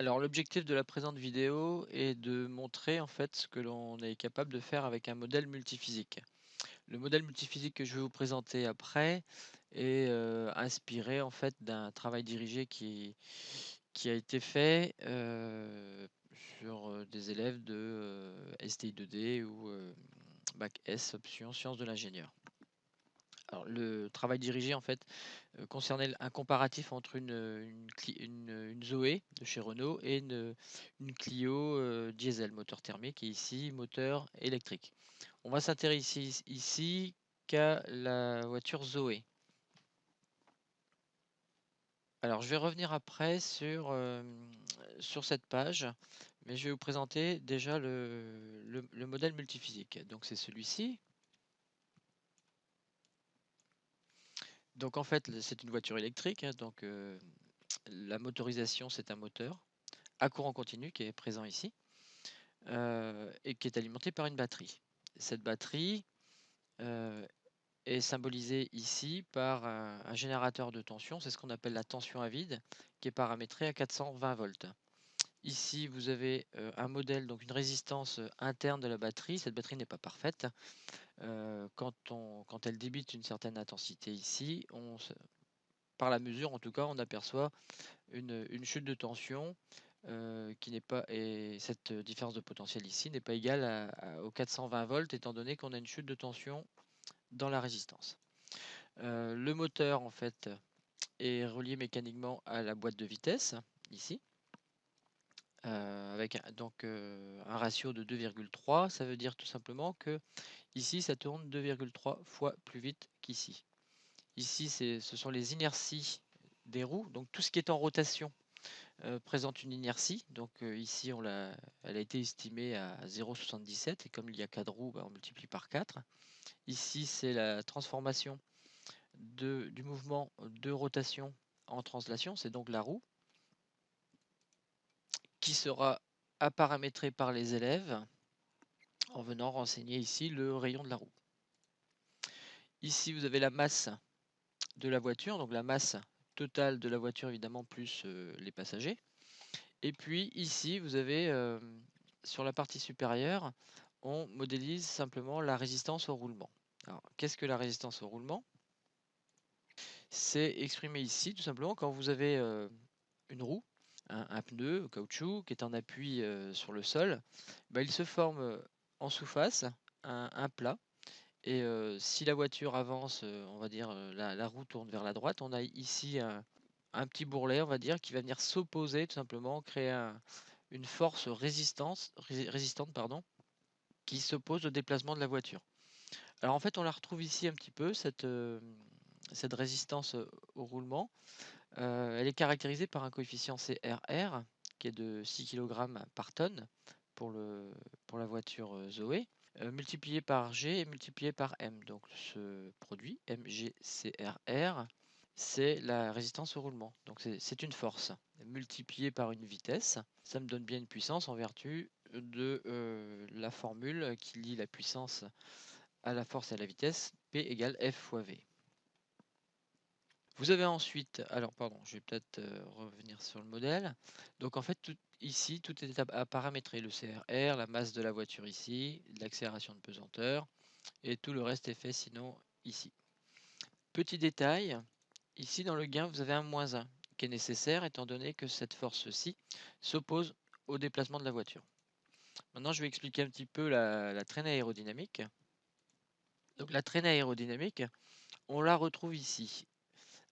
Alors l'objectif de la présente vidéo est de montrer en fait ce que l'on est capable de faire avec un modèle multiphysique. Le modèle multiphysique que je vais vous présenter après est inspiré en fait d'un travail dirigé qui a été fait sur des élèves de STI 2D ou Bac S option sciences de l'ingénieur. Alors, le travail dirigé en fait concernait un comparatif entre une Zoé de chez Renault et une Clio diesel moteur thermique et ici moteur électrique. On va s'intéresser ici qu'à la voiture Zoé. Alors je vais revenir après sur cette page, mais je vais vous présenter déjà le modèle multiphysique. Donc c'est celui-ci. Donc en fait c'est une voiture électrique, hein, donc la motorisation c'est un moteur à courant continu qui est présent ici et qui est alimenté par une batterie. Cette batterie est symbolisée ici par un générateur de tension, c'est ce qu'on appelle la tension à vide, qui est paramétrée à 420 volts. Ici, vous avez un modèle, donc une résistance interne de la batterie. Cette batterie n'est pas parfaite. Quand elle débite une certaine intensité ici, par la mesure en tout cas, on aperçoit une chute de tension qui n'est pas, et cette différence de potentiel ici n'est pas égale aux 420 volts étant donné qu'on a une chute de tension dans la résistance. Le moteur en fait est relié mécaniquement à la boîte de vitesse ici avec donc un ratio de 2,3. Ça veut dire tout simplement que ici ça tourne 2,3 fois plus vite qu'ici. Ici ce sont les inerties des roues, donc tout ce qui est en rotation présente une inertie. Donc ici elle a été estimée à 0,77 et comme il y a 4 roues, bah, on multiplie par 4. Ici c'est la transformation du mouvement de rotation en translation, c'est donc la roue qui sera à paramétrer par les élèves en venant renseigner ici le rayon de la roue. Ici vous avez la masse de la voiture, donc la masse totale de la voiture évidemment plus les passagers. Et puis ici vous avez sur la partie supérieure, on modélise simplement la résistance au roulement. Alors qu'est-ce que la résistance au roulement? C'est exprimé ici tout simplement quand vous avez une roue, un pneu caoutchouc qui est en appui sur le sol, bah, il se forme en sous-face un plat. Et si la voiture avance, on va dire, la roue tourne vers la droite, on a ici un petit bourrelet, on va dire, qui va venir s'opposer tout simplement, créer une force résistante, pardon, qui s'oppose au déplacement de la voiture. Alors en fait, on la retrouve ici un petit peu, cette résistance au roulement. Elle est caractérisée par un coefficient CRR qui est de 6 kg par tonne pour la voiture Zoé, multiplié par G et multiplié par M. Donc ce produit, MGCRR, c'est la résistance au roulement. Donc c'est une force multipliée par une vitesse. Ça me donne bien une puissance en vertu de la formule qui lie la puissance à la force et à la vitesse, P égale F fois V. Vous avez ensuite, alors pardon, je vais peut-être revenir sur le modèle. Donc en fait, ici, tout est à paramétrer. Le CRR, la masse de la voiture ici, l'accélération de pesanteur, et tout le reste est fait sinon ici. Petit détail, ici dans le gain, vous avez un -1 qui est nécessaire étant donné que cette force-ci s'oppose au déplacement de la voiture. Maintenant, je vais expliquer un petit peu la traînée aérodynamique. Donc la traînée aérodynamique, on la retrouve ici.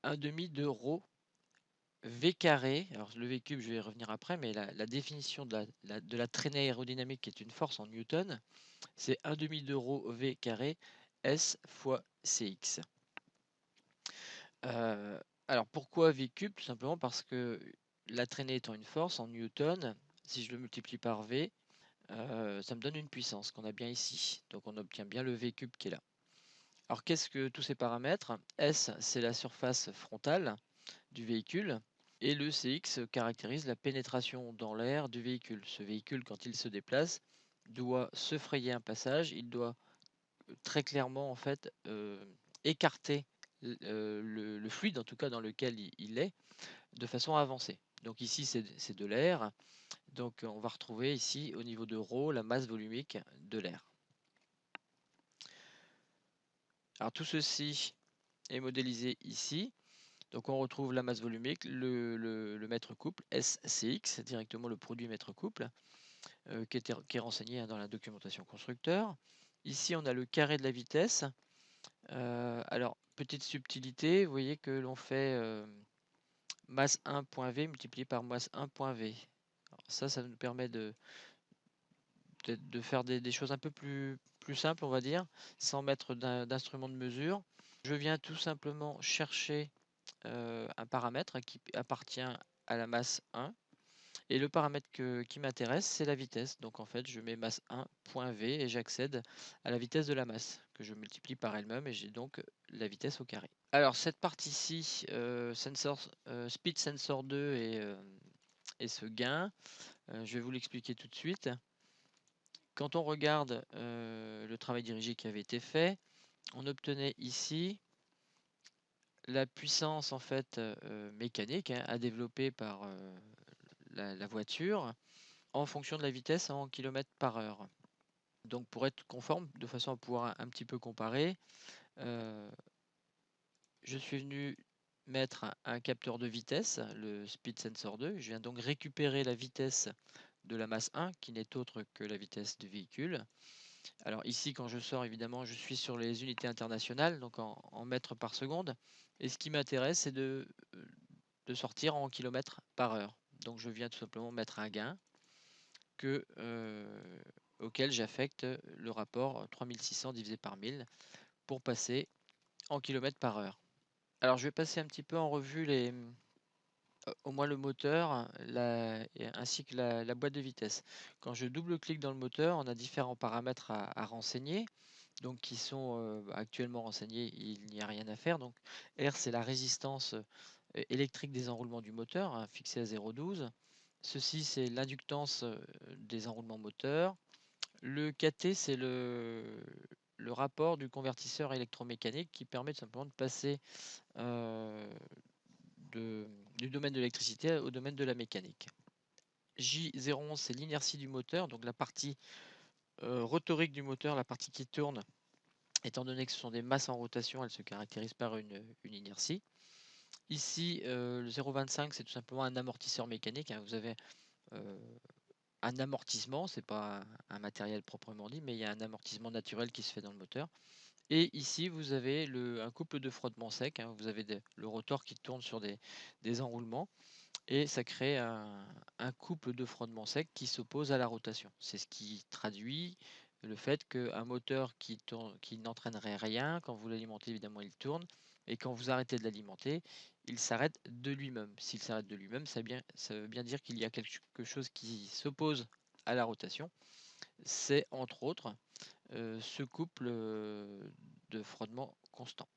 1/2 de ρ V carré, alors le V cube, je vais y revenir après, mais la définition de la traînée aérodynamique qui est une force en newton, c'est 1/2 de ρ V carré S fois CX. Alors pourquoi V cube? Tout simplement parce que la traînée étant une force en newton, si je le multiplie par V, ça me donne une puissance qu'on a bien ici. Donc on obtient bien le V cube qui est là. Alors qu'est-ce que tous ces paramètres? S, c'est la surface frontale du véhicule. Et le CX caractérise la pénétration dans l'air du véhicule. Ce véhicule, quand il se déplace, doit se frayer un passage, il doit très clairement en fait écarter le fluide, en tout cas dans lequel il est, de façon à avancer. Donc ici, c'est de l'air. Donc on va retrouver ici, au niveau de ρ, la masse volumique de l'air. Alors tout ceci est modélisé ici. Donc on retrouve la masse volumique, le mètre couple, SCX, directement le produit mètre couple, qui est renseigné dans la documentation constructeur. Ici, on a le carré de la vitesse. Alors, petite subtilité, vous voyez que l'on fait masse 1.v multiplié par masse 1.v. Ça nous permet de faire des choses un peu plus simples, on va dire, sans mettre d'instrument de mesure. Je viens tout simplement chercher un paramètre qui appartient à la masse 1. Et le paramètre qui m'intéresse, c'est la vitesse. Donc en fait, je mets masse 1.v et j'accède à la vitesse de la masse, que je multiplie par elle-même, et j'ai donc la vitesse au carré. Alors cette partie-ci, Speed Sensor 2 et ce gain, je vais vous l'expliquer tout de suite. Quand on regarde le travail dirigé qui avait été fait, on obtenait ici la puissance en fait mécanique à développer par la voiture en fonction de la vitesse en km par heure. Donc pour être conforme, de façon à pouvoir un petit peu comparer, je suis venu mettre un capteur de vitesse, le Speed Sensor 2. Je viens donc récupérer la vitesse de la masse 1, qui n'est autre que la vitesse du véhicule. Alors ici, quand je sors, évidemment, je suis sur les unités internationales, donc en mètres par seconde. Et ce qui m'intéresse, c'est de sortir en kilomètres par heure. Donc je viens tout simplement mettre un gain auquel j'affecte le rapport 3600 divisé par 1000 pour passer en kilomètres par heure. Alors je vais passer un petit peu en revue au moins le moteur ainsi que la boîte de vitesse. Quand je double-clique dans le moteur, on a différents paramètres à renseigner, donc qui sont actuellement renseignés, il n'y a rien à faire. Donc R, c'est la résistance électrique des enroulements du moteur, hein, fixée à 0,12. Ceci, c'est l'inductance des enroulements moteurs. Le KT, c'est le rapport du convertisseur électromécanique qui permet tout simplement de passer du domaine de l'électricité au domaine de la mécanique. J011, c'est l'inertie du moteur, donc la partie rotorique du moteur, la partie qui tourne, étant donné que ce sont des masses en rotation, elle se caractérise par une inertie. Ici, le 0,25, c'est tout simplement un amortisseur mécanique, hein. Vous avez un amortissement, c'est pas un matériel proprement dit, mais il y a un amortissement naturel qui se fait dans le moteur. Et ici, vous avez un couple de frottement sec, hein. Vous avez le rotor qui tourne sur des enroulements et ça crée un couple de frottement sec qui s'oppose à la rotation. C'est ce qui traduit le fait qu'un moteur qui n'entraînerait rien, quand vous l'alimentez, évidemment, il tourne, et quand vous arrêtez de l'alimenter, il s'arrête de lui-même. S'il s'arrête de lui-même, ça veut bien dire qu'il y a quelque chose qui s'oppose à la rotation. C'est entre autres ce couple de frottement constant.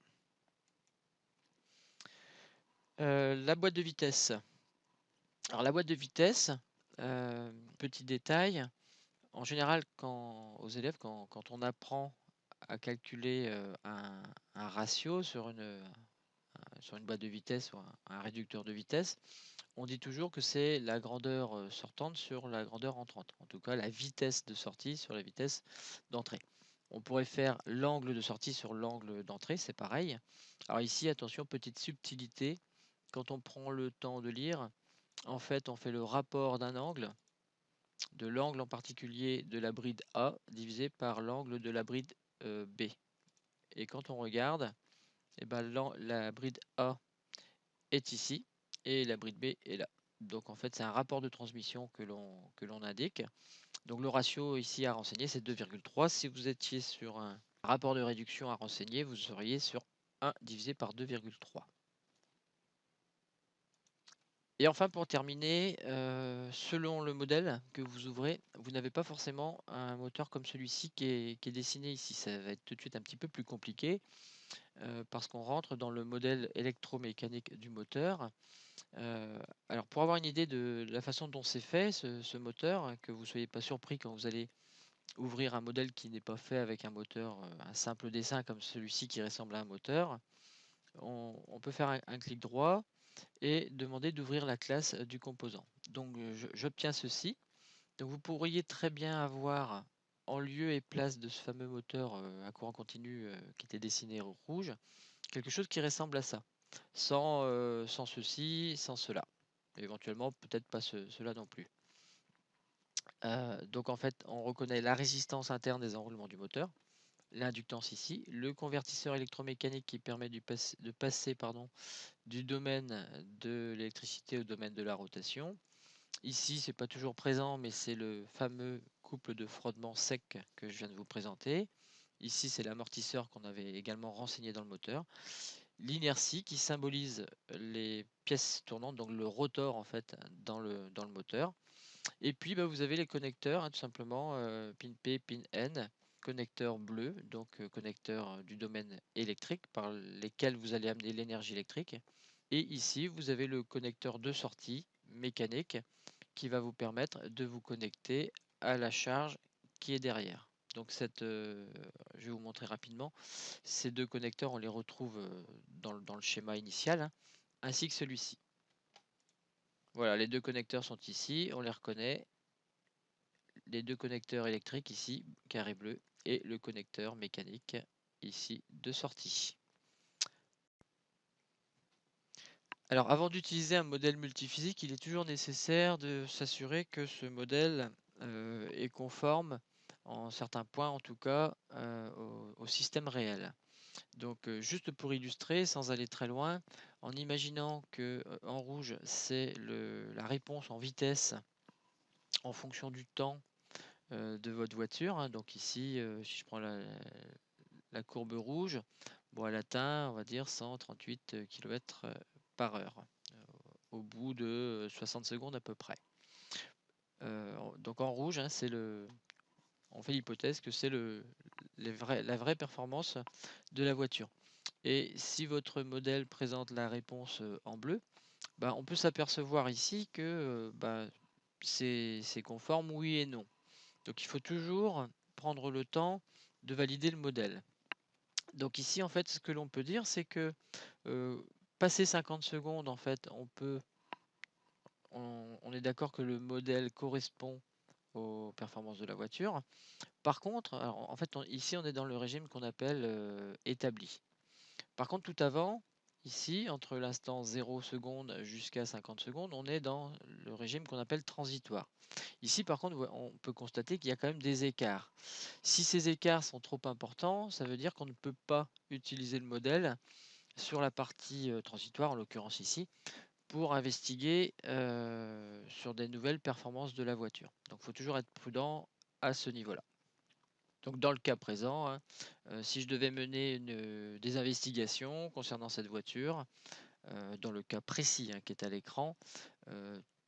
La boîte de vitesse. Alors la boîte de vitesse, petit détail, en général aux élèves, quand on apprend à calculer un ratio sur une boîte de vitesse ou un réducteur de vitesse, on dit toujours que c'est la grandeur sortante sur la grandeur entrante. En tout cas, la vitesse de sortie sur la vitesse d'entrée. On pourrait faire l'angle de sortie sur l'angle d'entrée, c'est pareil. Alors ici, attention, petite subtilité, quand on prend le temps de lire, en fait, on fait le rapport d'un angle, de l'angle en particulier de la bride A, divisé par l'angle de la bride B. Et quand on regarde, eh ben, la bride A est ici et la bride B est là. Donc en fait, c'est un rapport de transmission que l'on indique. Donc le ratio ici à renseigner, c'est 2,3. Si vous étiez sur un rapport de réduction à renseigner, vous seriez sur 1 divisé par 2,3. Et enfin, pour terminer, selon le modèle que vous ouvrez, vous n'avez pas forcément un moteur comme celui-ci qui est dessiné ici. Ça va être tout de suite un petit peu plus compliqué parce qu'on rentre dans le modèle électromécanique du moteur. Alors pour avoir une idée de la façon dont c'est fait ce moteur, hein, que vous ne soyez pas surpris quand vous allez ouvrir un modèle qui n'est pas fait avec un moteur, un simple dessin comme celui-ci qui ressemble à un moteur, on peut faire un clic droit et demander d'ouvrir la classe du composant. Donc j'obtiens ceci. Donc vous pourriez très bien avoir en lieu et place de ce fameux moteur à courant continu qui était dessiné rouge, quelque chose qui ressemble à ça, sans ceci, sans cela. Éventuellement, peut-être pas cela non plus. Donc en fait, on reconnaît la résistance interne des enroulements du moteur, l'inductance ici, le convertisseur électromécanique qui permet de passer du domaine de l'électricité au domaine de la rotation. Ici, c'est pas toujours présent, mais c'est le fameux couple de frottement sec que je viens de vous présenter. Ici, c'est l'amortisseur qu'on avait également renseigné dans le moteur. L'inertie qui symbolise les pièces tournantes, donc le rotor en fait dans le moteur. Et puis vous avez les connecteurs, tout simplement, pin P, pin N, connecteur bleu, donc connecteur du domaine électrique par lesquels vous allez amener l'énergie électrique. Et ici, vous avez le connecteur de sortie mécanique qui va vous permettre de vous connecter à la charge qui est derrière. Donc je vais vous montrer rapidement. Ces deux connecteurs, on les retrouve dans le schéma initial, hein, ainsi que celui-ci. Voilà, les deux connecteurs sont ici, on les reconnaît. Les deux connecteurs électriques ici, carré bleu, et le connecteur mécanique ici de sortie. Alors avant d'utiliser un modèle multiphysique, il est toujours nécessaire de s'assurer que ce modèle est conforme, en certains points en tout cas, au système réel. Donc juste pour illustrer, sans aller très loin, en imaginant que en rouge c'est la réponse en vitesse en fonction du temps de votre voiture, hein. Donc ici, si je prends la courbe rouge, bon, elle atteint, on va dire, 138 km par heure au bout de 60 secondes à peu près. Donc en rouge, hein, on fait l'hypothèse que c'est la vraie performance de la voiture. Et si votre modèle présente la réponse en bleu, on peut s'apercevoir ici que c'est conforme, oui et non. Donc il faut toujours prendre le temps de valider le modèle. Donc ici, en fait, ce que l'on peut dire, c'est que passer 50 secondes, en fait, on est d'accord que le modèle correspond aux performances de la voiture. Par contre, alors, en fait, ici, on est dans le régime qu'on appelle établi. Par contre, tout avant, ici, entre l'instant 0 secondes jusqu'à 50 secondes, on est dans le régime qu'on appelle transitoire. Ici, par contre, on peut constater qu'il y a quand même des écarts. Si ces écarts sont trop importants, ça veut dire qu'on ne peut pas utiliser le modèle sur la partie transitoire, en l'occurrence ici, pour investiguer sur des nouvelles performances de la voiture. Donc il faut toujours être prudent à ce niveau-là. Donc dans le cas présent, hein, si je devais mener des investigations concernant cette voiture, dans le cas précis hein, qui est à l'écran,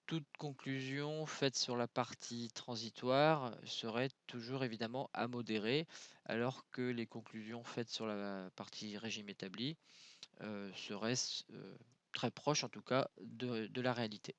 toute conclusion faite sur la partie transitoire serait toujours évidemment à modérer, alors que les conclusions faites sur la partie régime établi seraient très proches en tout cas de la réalité.